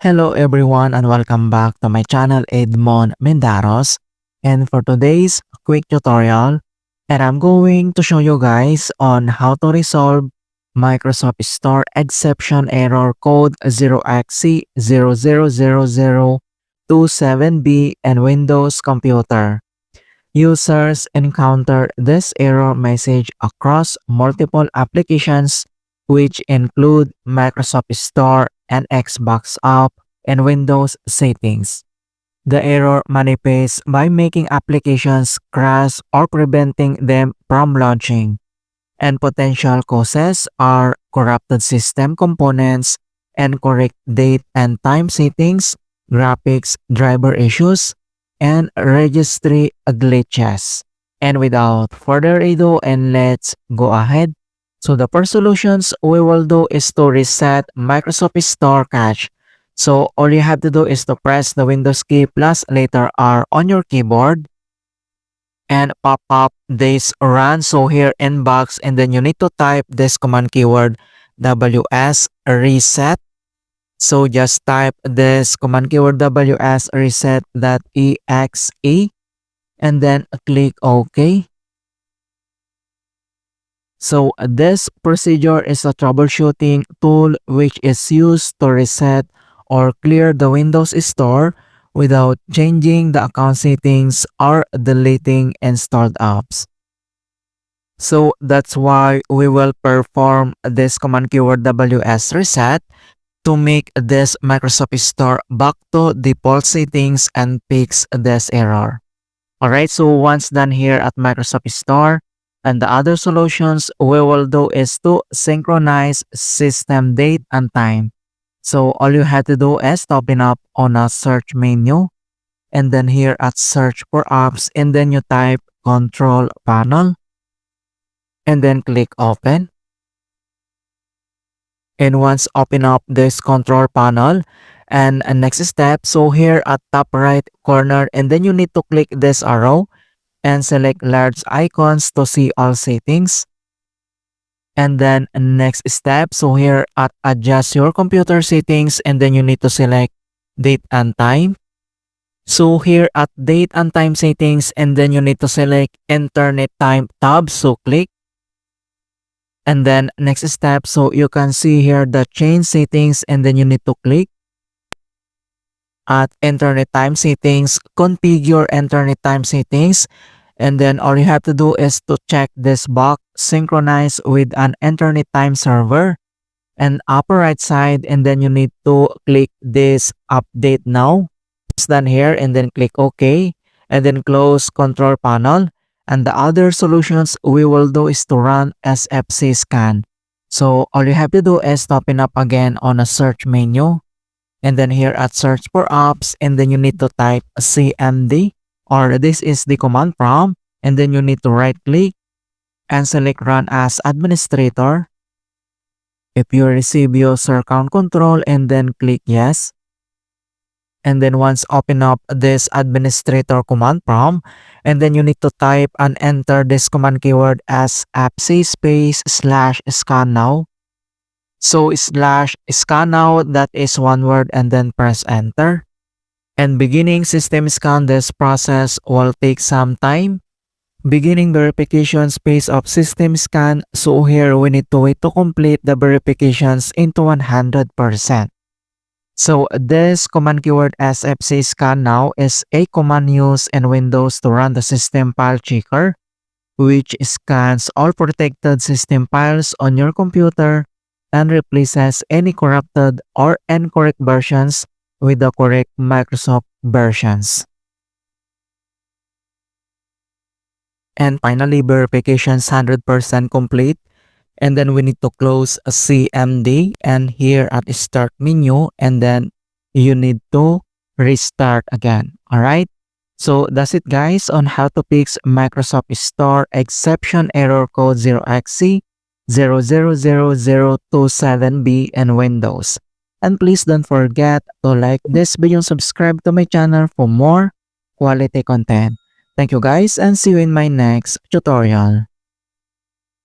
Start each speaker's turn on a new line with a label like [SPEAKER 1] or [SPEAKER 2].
[SPEAKER 1] Hello everyone and welcome back to my channel Edmund Mindaros. And for today's quick tutorial, I'm going to show you guys on how to resolve Microsoft Store exception error code 0xc000027b and Windows Computer. Users encounter this error message across multiple applications which include Microsoft Store and Xbox App and Windows settings. The error manifests by making applications crash or preventing them from launching. And potential causes are corrupted system components, incorrect date and time settings, graphics driver issues, and registry glitches. And without further ado, and let's go ahead. So the first solutions we will do is to reset Microsoft Store cache. So all you have to do is to press the Windows key plus letter R on your keyboard and pop up this run. So here in box, and then you need to type this command keyword WS reset. So just type this command keyword WS reset.exe and then click OK. So this procedure is a troubleshooting tool which is used to reset or clear the Windows Store without changing the account settings or deleting installed apps. So that's why we will perform this command keyword WS reset to make this Microsoft Store back to default settings and fix this error. Alright, so once done here at Microsoft Store, and the other solutions we will do is to synchronize system date and time. So all you have to do is to open up on a search menu and then here at search for apps, and then you type control panel and then click open. And once open up this control panel, and next step, so here at top right corner, and then you need to click this arrow and select large icons to see all settings. And then next step, so here at adjust your computer settings, and then you need to select date and time. So here at date and time settings, and then you need to select internet time tab, so click. And then next step, so you can see here the change settings, and then you need to click. At internet time settings, configure internet time settings, and then all you have to do is to check this box, synchronize with an internet time server, and upper right side, and then you need to click this update now. It's done here, and then click OK, and then close control panel. And the other solutions we will do is to run SFC scan. So all you have to do is to open up again on a search menu, and then here at search for apps, and then you need to type CMD, or this is the command prompt, and then you need to right click and select run as administrator. If you receive user account control, and then click yes. And then once open up this administrator command prompt, and then you need to type and enter this command keyword as fc space /scan now. So /scan now, that is one word, and then press enter. And beginning system scan, this process will take some time. Beginning verification space of system scan, so here we need to wait to complete the verifications into 100%. So this command keyword SFC scan now is a command used in Windows to run the system file checker, which scans all protected system files on your computer and replaces any corrupted or incorrect versions with the correct Microsoft versions. And finally, verifications 100% complete. And then we need to close a CMD, and here at start menu, and then you need to restart again. Alright, so that's it guys on how to fix Microsoft Store exception error code 0xc000027b and Windows. And please don't forget to like this video and subscribe to my channel for more quality content. Thank you guys, and see you in my next tutorial.